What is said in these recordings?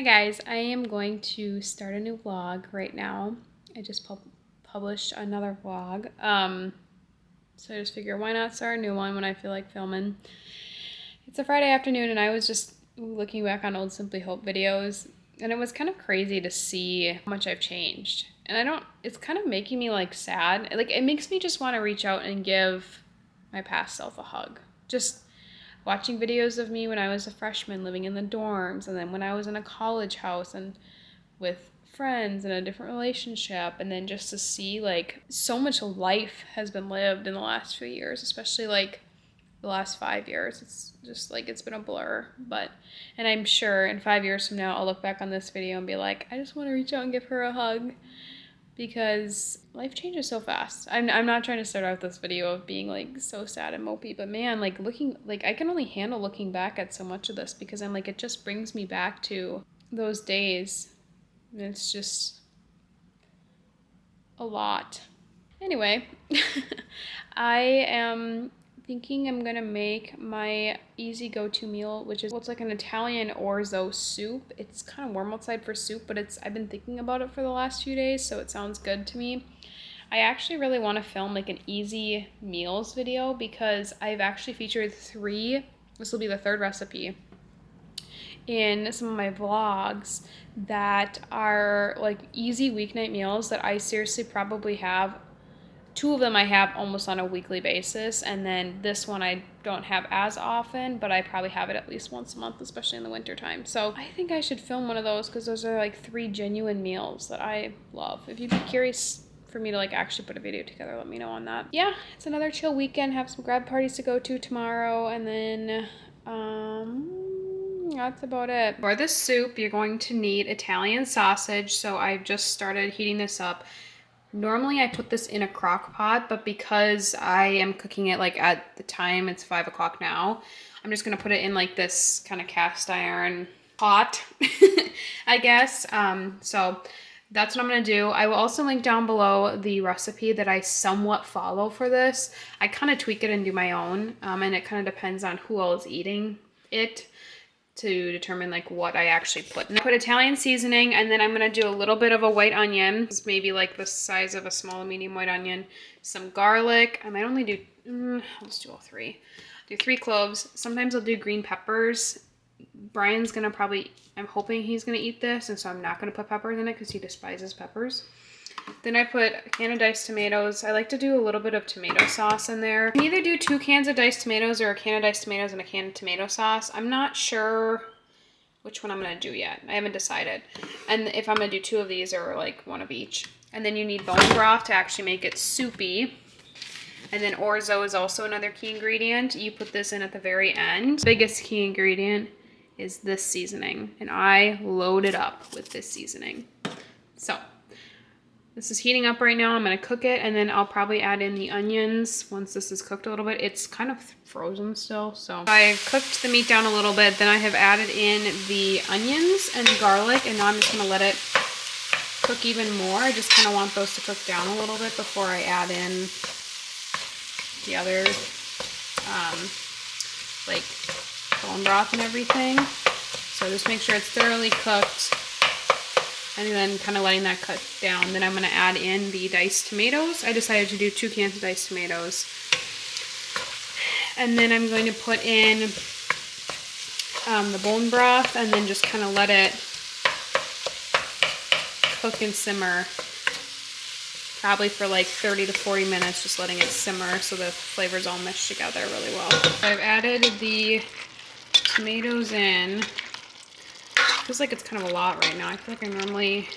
Hi guys, I am going to start a new vlog right now. I just published another vlog. So I just figure why not start a new one when I feel like filming. It's a Friday afternoon and I was just looking back on old Simply Hope videos and it was kind of crazy to see how much I've changed. And it's kind of making me like sad. Like it makes me just want to reach out and give my past self a hug. Just watching videos of me when I was a freshman living in the dorms, and then when I was in a college house and with friends in a different relationship, and then just to see like so much life has been lived in the last few years, especially like the last 5 years. It's just like it's been a blur. And I'm sure in 5 years from now I'll look back on this video and be like, I just want to reach out and give her a hug, because life changes so fast. I'm not trying to start out this video of being like so sad and mopey, but man, like I can only handle looking back at so much of this, because I'm like, it just brings me back to those days. And it's just a lot. Anyway, I am thinking I'm gonna make my easy go-to meal, which is what's like an Italian orzo soup. It's kind of warm outside for soup, but I've been thinking about it for the last few days, so it sounds good to me. I actually really want to film like an easy meals video, because I've actually featured this will be the third recipe in some of my vlogs that are like easy weeknight meals that I seriously probably have. Two of them I have almost on a weekly basis, and then this one I don't have as often, but I probably have it at least once a month, especially in the winter time. So I think I should film one of those, because those are like 3 genuine meals that I love. If you'd be curious for me to like actually put a video together, let me know on that. Yeah, it's another chill weekend. Have some grad parties to go to tomorrow, and then that's about it. For this soup, you're going to need Italian sausage. So I've just started heating this up. Normally I put this in a crock pot, but because I am cooking it like at the time, it's 5 o'clock now, I'm just gonna put it in like this kind of cast iron pot, I guess. So that's what I'm gonna do. I will also link down below the recipe that I somewhat follow for this. I kind of tweak it and do my own, and it kind of depends on who all is eating it to determine like what I actually put in it. Put Italian seasoning, and then I'm gonna do a little bit of a white onion. It's maybe like the size of a small medium white onion. Some garlic. I might only do, I'll just do all three. Do 3 cloves. Sometimes I'll do green peppers. Brian's gonna probably, I'm hoping he's gonna eat this, and so I'm not gonna put peppers in it because he despises peppers. Then I put a can of diced tomatoes. I like to do a little bit of tomato sauce in there. You can either do 2 cans of diced tomatoes or a can of diced tomatoes and a can of tomato sauce. I'm not sure which one I'm going to do yet. I haven't decided. And if I'm going to do 2 of these or like 1 of each. And then you need bone broth to actually make it soupy. And then orzo is also another key ingredient. You put this in at the very end. The biggest key ingredient is this seasoning. And I load it up with this seasoning. So this is heating up right now. I'm going to cook it, and then I'll probably add in the onions once this is cooked a little bit. It's kind of frozen still, so I cooked the meat down a little bit. Then I have added in the onions and the garlic, and now I'm just going to let it cook even more. I just kind of want those to cook down a little bit before I add in the other like bone broth and everything. So just make sure it's thoroughly cooked. And then kind of letting that cut down. Then I'm going to add in the diced tomatoes. I decided to do 2 cans of diced tomatoes. And then I'm going to put in the bone broth, and then just kind of let it cook and simmer. Probably for like 30 to 40 minutes, just letting it simmer so the flavors all mesh together really well. I've added the tomatoes in. Feels like it's kind of a lot right now. I feel like I normally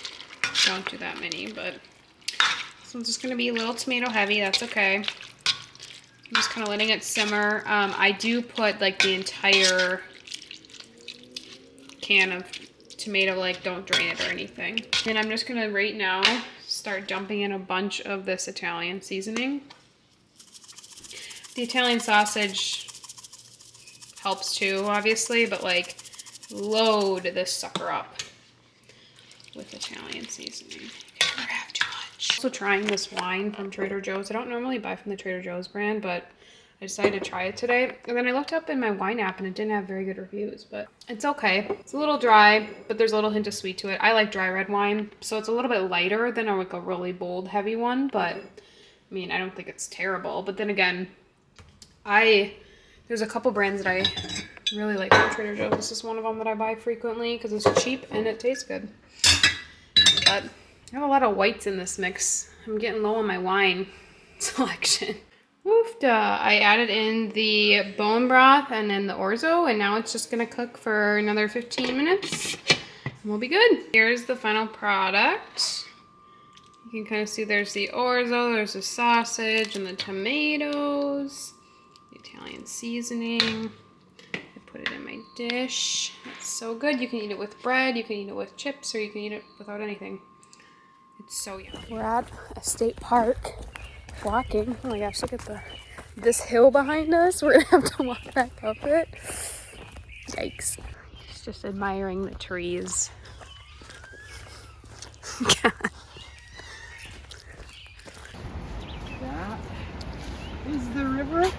don't do that many, but this one's just going to be a little tomato heavy. That's okay. I'm just kind of letting it simmer. I do put like the entire can of tomato, like don't drain it or anything. And I'm just going to right now start dumping in a bunch of this Italian seasoning. The Italian sausage helps too, obviously, but like load this sucker up with Italian seasoning. Never have too much. Also trying this wine from Trader Joe's. I don't normally buy from the Trader Joe's brand, but I decided to try it today. And then I looked up in my wine app and it didn't have very good reviews, but it's okay. It's a little dry, but there's a little hint of sweet to it. I like dry red wine, so it's a little bit lighter than like a really bold, heavy one, but I mean, I don't think it's terrible. But then again, there's a couple brands that I really like from Trader Joe's. This is one of them that I buy frequently because it's cheap and it tastes good. But I have a lot of whites in this mix. I'm getting low on my wine selection. Woofda. I added in the bone broth and then the orzo, and now it's just gonna cook for another 15 minutes and we'll be good. Here's the final product. You can kind of see there's the orzo, there's the sausage and the tomatoes, the Italian seasoning. I put it in my dish. It's so good. You can eat it with bread, you can eat it with chips, or you can eat it without anything. It's so yummy. We're at a state park walking. Oh my gosh, look at this hill behind us. We're gonna have to walk back up it. Yikes. He's just admiring the trees. That is the river.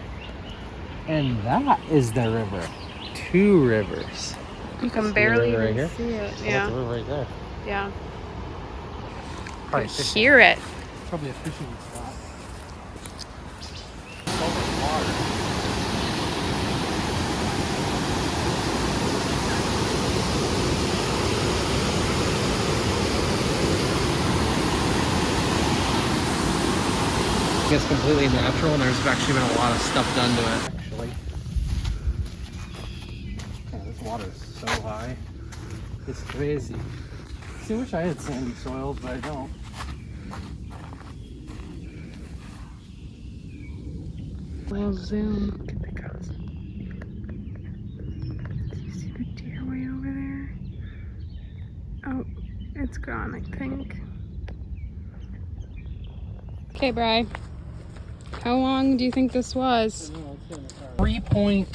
And that is the river. Two rivers. You can barely even see it. Yeah. That's the river right there. Yeah. Probably Hear it. Probably a fishing spot. So much water. It's completely natural, and there's actually been a lot of stuff done to it. Actually, yeah, this water is so high, it's crazy. See, I wish I had sandy soil, but I don't. We'll zoom. Look at the cows. Do you see the deer way over there? Oh, it's gone, I think. Okay, Bri. How long do you think this was? 3.2.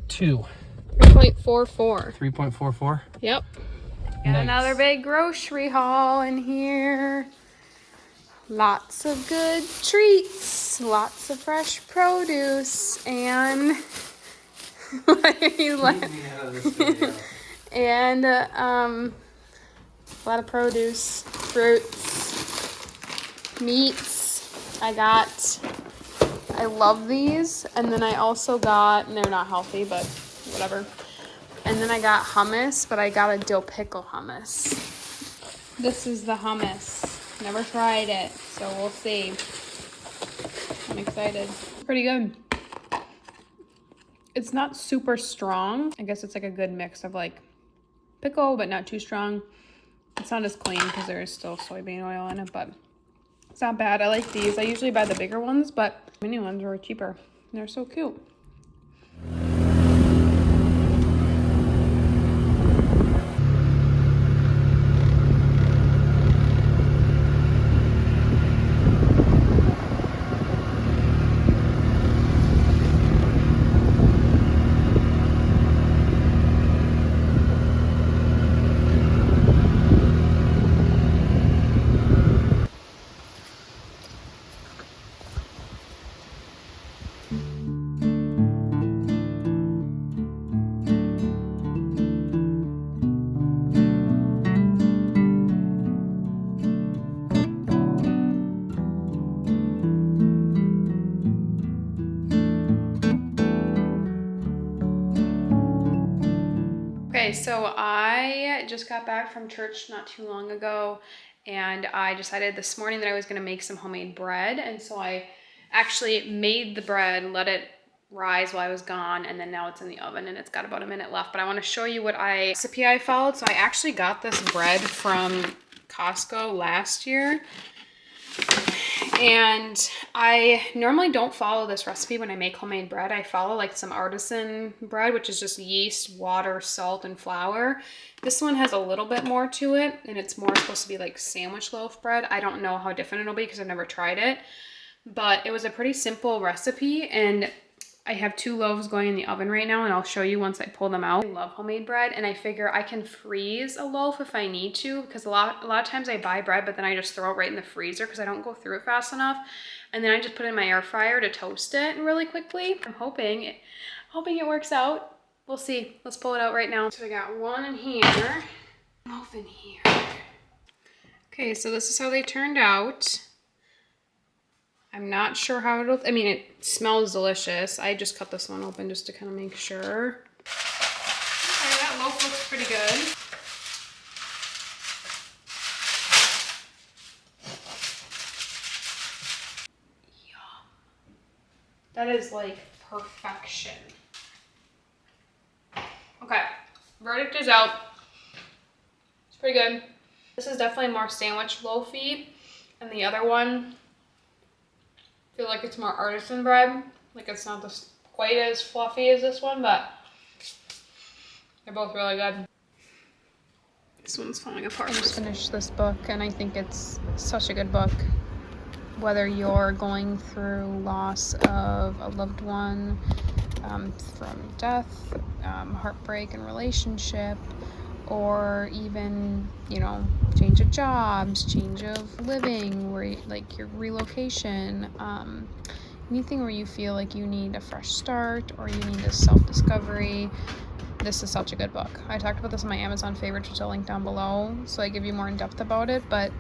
3.44. 3.44? Yep. Nice. And another big grocery haul in here. Lots of good treats. Lots of fresh produce. And and a lot of produce, fruits, meats. I love these, and then I also got, and they're not healthy, but whatever. And then I got hummus, but I got a dill pickle hummus. This is the hummus. Never tried it, so we'll see. I'm excited. Pretty good. It's not super strong. I guess it's like a good mix of like pickle, but not too strong. It's not as clean because there is still soybean oil in it, but it's not bad. I like these. I usually buy the bigger ones, but mini ones were cheaper. They're so cute. Okay, so I just got back from church not too long ago, and I decided this morning that I was going to make some homemade bread, and so I actually made the bread, let it rise while I was gone, and then now it's in the oven, and it's got about a minute left, but I want to show you what recipe I followed. So I actually got this bread from Costco last year, and I normally don't follow this recipe when I make homemade bread. I follow like some artisan bread, which is just yeast, water, salt, and flour. This one has a little bit more to it, and it's more supposed to be like sandwich loaf bread. I don't know how different it'll be because I've never tried it, but it was a pretty simple recipe, and I have 2 loaves going in the oven right now, and I'll show you once I pull them out. I love homemade bread, and I figure I can freeze a loaf if I need to, because a lot of times I buy bread, but then I just throw it right in the freezer because I don't go through it fast enough. And then I just put it in my air fryer to toast it really quickly. I'm hoping it works out. We'll see. Let's pull it out right now. So I got one in here, loaf in here. Okay, so this is how they turned out. I'm not sure how it'll, I mean, it smells delicious. I just cut this one open just to kind of make sure. Okay, that loaf looks pretty good. Yum. That is like perfection. Okay, verdict is out. It's pretty good. This is definitely more sandwich loafy, and the other one, I feel like it's more artisan bread. Like it's not quite as fluffy as this one, but they're both really good. This one's falling apart. I just finished this book, and I think it's such a good book. Whether you're going through loss of a loved one, from death, heartbreak in relationship, or even, you know, change of jobs, change of living, where like your relocation, anything where you feel like you need a fresh start or you need a self-discovery, this is such a good book. I talked about this in my Amazon favorites, which I'll link down below, so I give you more in depth about it, but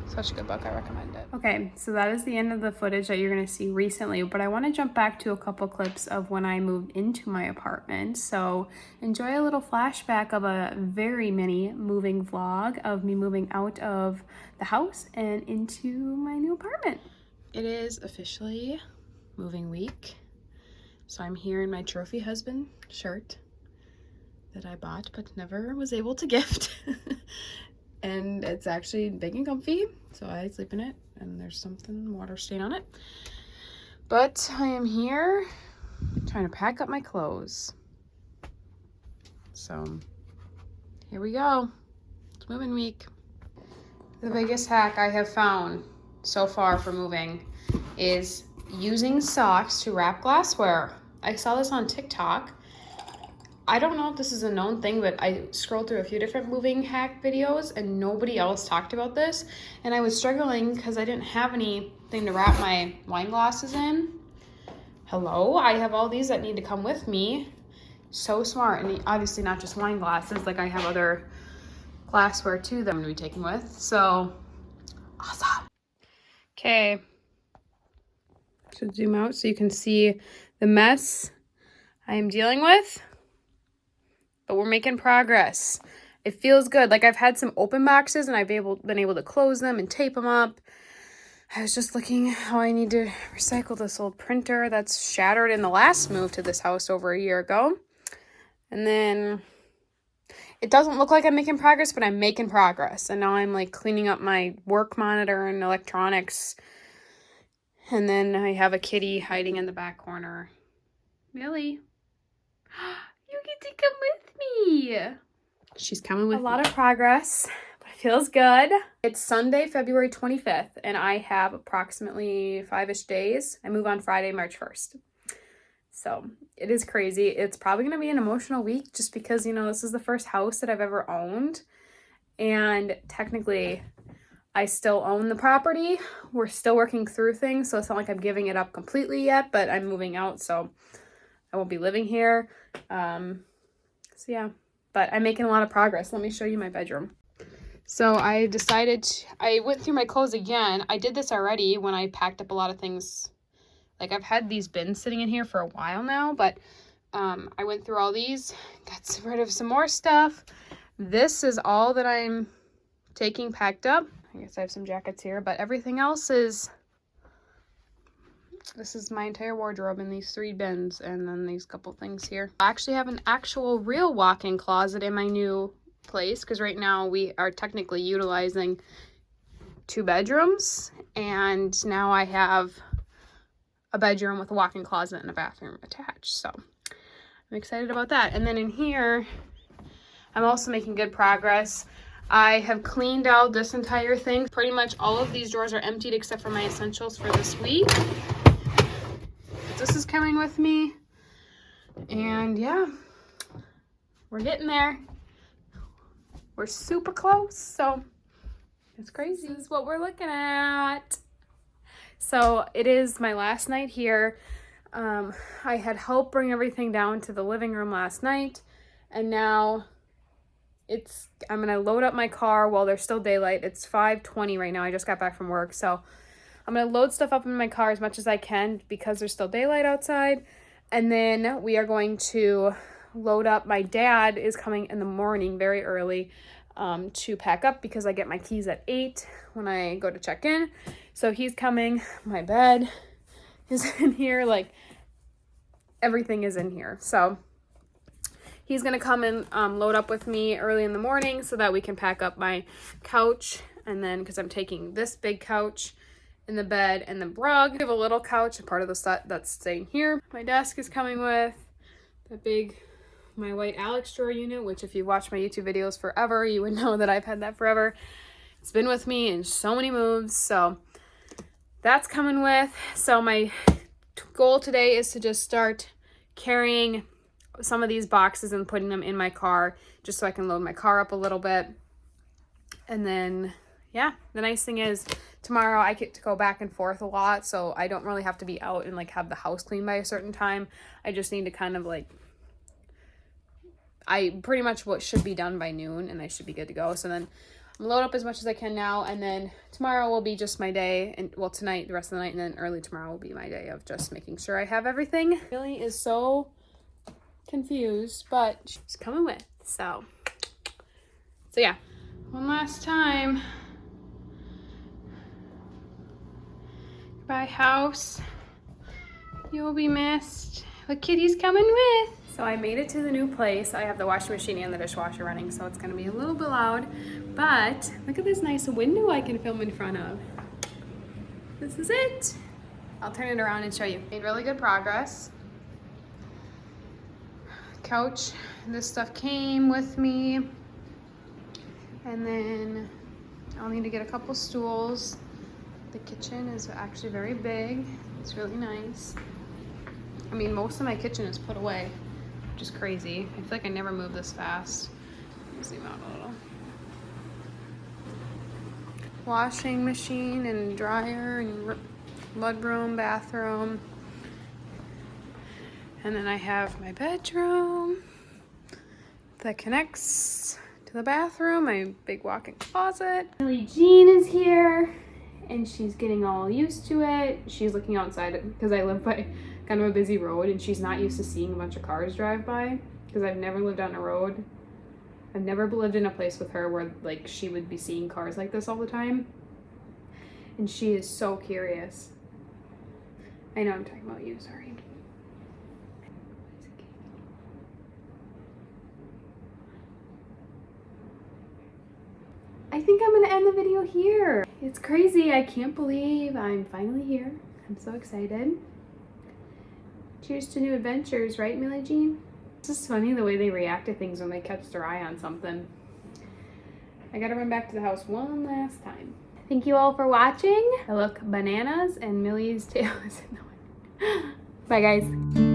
such a good book. I recommend it. Okay, so that is the end of the footage that you're going to see recently, but I want to jump back to a couple clips of when I moved into my apartment. So enjoy a little flashback of a very mini moving vlog of me moving out of the house and into my new apartment. It is officially moving week. So I'm here in my trophy husband shirt that I bought but never was able to gift. And it's actually big and comfy, so I sleep in it, and there's something water stain on it. But I am here trying to pack up my clothes. So here we go. It's moving week. The biggest hack I have found so far for moving is using socks to wrap glassware. I saw this on TikTok. I don't know if this is a known thing, but I scrolled through a few different moving hack videos and nobody else talked about this. And I was struggling because I didn't have anything to wrap my wine glasses in. Hello, I have all these that need to come with me. So smart. And obviously not just wine glasses, like I have other glassware too that I'm gonna be taking with. So awesome. Okay. So zoom out so you can see the mess I am dealing with. But we're making progress. It feels good. Like I've had some open boxes and I've been able to close them and tape them up. I was just looking how I need to recycle this old printer that's shattered in the last move to this house over a year ago. And then it doesn't look like I'm making progress, but I'm making progress. And now I'm like cleaning up my work monitor and electronics. And then I have a kitty hiding in the back corner. Millie. You get to come with me. She's coming with me. A lot of progress, but it feels good. It's Sunday, February 25th, and I have approximately 5-ish days. I move on Friday, March 1st. So it is crazy. It's probably going to be an emotional week just because, you know, this is the first house that I've ever owned. And technically, I still own the property. We're still working through things, so it's not like I'm giving it up completely yet, but I'm moving out, so I won't be living here. So yeah, but I'm making a lot of progress. Let me show you my bedroom. So I went through my clothes again. I did this already when I packed up a lot of things. Like I've had these bins sitting in here for a while now, but I went through all these, got rid of some more stuff. This is all that I'm taking packed up. I guess I have some jackets here, but everything else is, this is my entire wardrobe in these 3 bins and then these couple things here. I actually have an actual real walk-in closet in my new place because right now we are technically utilizing 2 bedrooms, and now I have a bedroom with a walk-in closet and a bathroom attached. So I'm excited about that. And then in here, I'm also making good progress. I have cleaned out this entire thing. Pretty much all of these drawers are emptied except for my essentials for this week. This is coming with me. And yeah, we're getting there. We're super close, so it's crazy. This is what we're looking at. So it is my last night here. I had helped bring everything down to the living room last night, and now I'm gonna load up my car while there's still daylight. It's 5:20 right now. I just got back from work, so I'm gonna load stuff up in my car as much as I can because there's still daylight outside. And then we are going to load up. My dad is coming in the morning very early to pack up because I get my keys at 8 when I go to check in. So he's coming. My bed is in here. Like, everything is in here. So he's going to come and load up with me early in the morning so that we can pack up my couch. And then, because I'm taking this big couch in the bed and the rug. I have a little couch, a part of the set that's staying here. My desk is coming with my white Alex drawer unit, which if you've watched my YouTube videos forever, you would know that I've had that forever. It's been with me in so many moves, so that's coming with. So my goal today is to just start carrying some of these boxes and putting them in my car just so I can load my car up a little bit. And then, yeah, the nice thing is tomorrow I get to go back and forth a lot, so I don't really have to be out and like have the house clean by a certain time. I just need to kind of like, I pretty much what should be done by noon and I should be good to go. So then I'm load up as much as I can now, and then tomorrow will be just my day, and well, tonight, the rest of the night, and then early tomorrow will be my day of just making sure I have everything. Millie is so confused, but she's coming with. So yeah, one last time. Goodbye, house. You'll be missed. Look, Kitty's coming with. So I made it to the new place. I have the washing machine and the dishwasher running, so it's gonna be a little bit loud, but look at this nice window I can film in front of. This is it. I'll turn it around and show you. Made really good progress. Couch, this stuff came with me. And then I'll need to get a couple stools. The kitchen is actually very big. It's really nice. I mean, most of my kitchen is put away, which is crazy. I feel like I never move this fast. Let me zoom out a little. Washing machine and dryer and mudroom, bathroom. And then I have my bedroom that connects to the bathroom, my big walk-in closet. Millie Jean is here, and she's getting all used to it. She's looking outside because I live by kind of a busy road, and she's not used to seeing a bunch of cars drive by because I've never lived on a road. I've never lived in a place with her where like she would be seeing cars like this all the time, and she is so curious. I know I'm talking about you, sorry. I think I'm gonna end the video here. It's crazy, I can't believe I'm finally here. I'm so excited. Cheers to new adventures, right, Millie Jean? It's just funny the way they react to things when they catch their eye on something. I gotta run back to the house one last time. Thank you all for watching. I look bananas and Millie's tail is in the way. Bye, guys.